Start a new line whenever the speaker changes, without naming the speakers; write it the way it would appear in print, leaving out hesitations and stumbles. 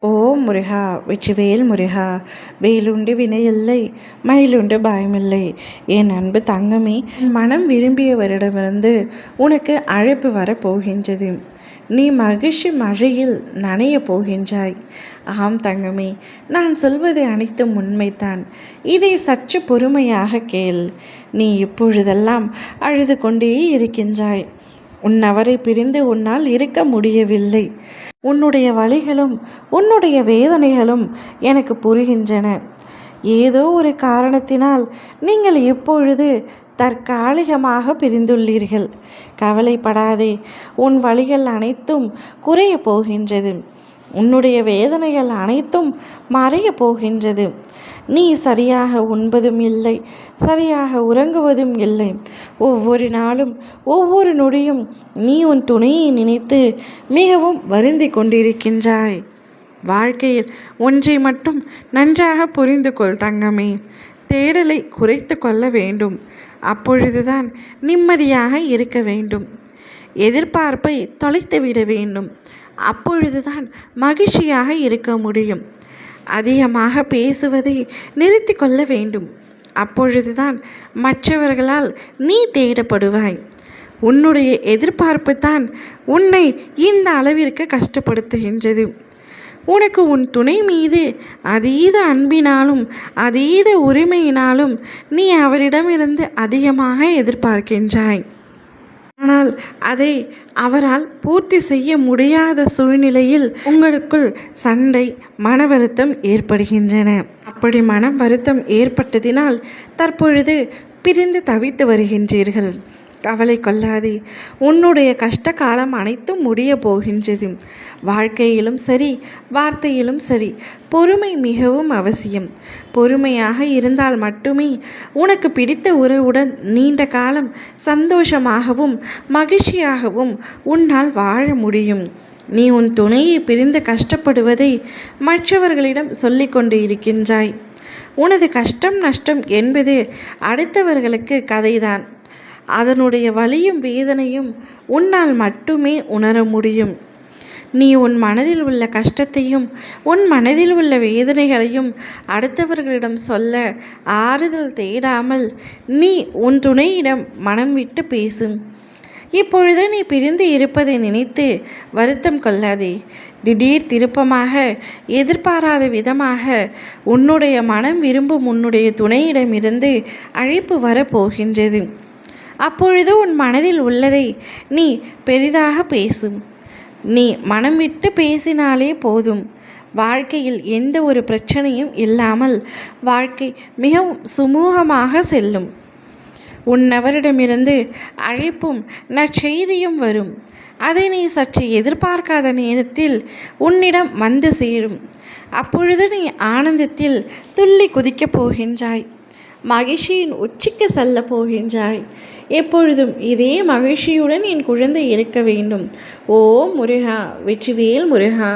ஓம் முருகா வெற்றிவேல் முருகா. வேலுண்டு வினையில்லை, மயிலுண்டு பயமில்லை. என் அன்பு தங்கமே, மனம் விரும்பியவரிடமிருந்து உனக்கு அழைப்பு வரப்போகின்றது. நீ மகிழ்ச்சி மழையில் நனைய போகின்றாய். ஆம் தங்கமே, நான் சொல்வது அனைத்தும் உண்மைதான். இதை சற்று பொறுமையாக கேள். நீ இப்பொழுதெல்லாம் அழுது கொண்டே இருக்கின்றாய். உன்னவரை பிரிந்து உன்னால் இருக்க முடியவில்லை. உன்னுடைய வலிகளும் உன்னுடைய வேதனைகளும் எனக்கு புரிகின்றன. ஏதோ ஒரு காரணத்தினால் நீங்கள் இப்பொழுது தற்காலிகமாக பிரிந்துள்ளீர்கள். கவலைப்படாதே, உன் வலிகள் அனைத்தும் குறைய போகின்றது. உன்னுடைய வேதனைகள் அனைத்தும் மறைய போகின்றது. நீ சரியாக உண்பதும் இல்லை, சரியாக உறங்குவதும் இல்லை. ஒவ்வொரு நாளும் ஒவ்வொரு நொடியும் நீ உன் துணையை நினைத்து மிகவும் வருந்தி கொண்டிருக்கின்றாய். வாழ்க்கையில் ஒன்றை மட்டும் நன்றாக புரிந்து கொள் தங்கமே. தேடலை குறைத்து கொள்ள வேண்டும். அப்பொழுதுதான் நிம்மதியாக இருக்க வேண்டும். எதிர்பார்ப்பை தொலைத்து விட வேண்டும். அப்பொழுதுதான் மகிழ்ச்சியாக இருக்க முடியும். அதிகமாக பேசுவதை நிறுத்தி கொள்ள வேண்டும். அப்பொழுதுதான் மற்றவர்களால் நீ தேடப்படுவாய். உன்னுடைய எதிர்பார்ப்பு தான் உன்னை இந்த அளவிற்கு கஷ்டப்படுத்துகின்றது. உனக்கு உன் துணை மீது அதீத அன்பினாலும் அதீத உரிமையினாலும் நீ அவரிடமிருந்து அதிகமாக எதிர்பார்க்கின்றாய். ஆனால் அதை அவரால் பூர்த்தி செய்ய முடியாத சூழ்நிலையில் உங்களுக்குள் சண்டை, மன வருத்தம் ஏற்படுகின்றன. அப்படி மன வருத்தம் ஏற்பட்டதினால் தற்பொழுது பிரிந்து தவித்து வருகின்றீர்கள். கவலை கொள்ளாதே, உன்னுடைய கஷ்ட காலம் அனைத்தும் முடிய போகின்றது. வாழ்க்கையிலும் சரி, வார்த்தையிலும் சரி, பொறுமை மிகவும் அவசியம். பொறுமையாக இருந்தால் மட்டுமே உனக்கு பிடித்த உறவுடன் நீண்ட காலம் சந்தோஷமாகவும் மகிழ்ச்சியாகவும் உன்னால் வாழ முடியும். நீ உன் துணையை பிரிந்து கஷ்டப்படுவதை மற்றவர்களிடம் சொல்லிக்கொண்டு இருக்கின்றாய். உனது கஷ்டம் நஷ்டம் என்பது அடுத்தவர்களுக்கு கதைதான். அதனுடைய வலியும் வேதனையும் உன்னால் மட்டுமே உணர முடியும். நீ உன் மனதில் உள்ள கஷ்டத்தையும் உன் மனதில் உள்ள வேதனைகளையும் அடுத்தவர்களிடம் சொல்ல ஆறுதல் தேடாமல் நீ உன் துணையிடம் மனம் விட்டு பேசும். இப்பொழுது நீ பிரிந்து இருப்பதை நினைத்து வருத்தம் கொள்ளாதே. திடீர் திருப்பமாக, எதிர்பாராத விதமாக உன்னுடைய மனம் விரும்பும் உன்னுடைய துணையிடமிருந்து அழைப்பு வரப்போகின்றது. அப்பொழுது உன் மனதில் உள்ளதை நீ பெரிதாக பேசும். நீ மனம் விட்டு பேசினாலே போதும். வாழ்க்கையில் எந்த ஒரு பிரச்சனையும் இல்லாமல் வாழ்க்கை மிகவும் சுமூகமாக செல்லும். உன்னவரிடமிருந்து அழைப்பும் நற்செய்தியும் வரும். அதை நீ சற்று எதிர்பார்க்காத நேரத்தில் உன்னிடம் வந்து சேரும். அப்பொழுது நீ ஆனந்தத்தில் துள்ளி குதிக்கப் போகின்றாய். மகிழ்ச்சியின் உச்சிக்கு செல்ல போகின்றாய். எப்பொழுதும் இதே மகிழ்ச்சியுடன் என் குழந்தை இருக்க வேண்டும். ஓ முருகா வெற்றிவேல் முருகா.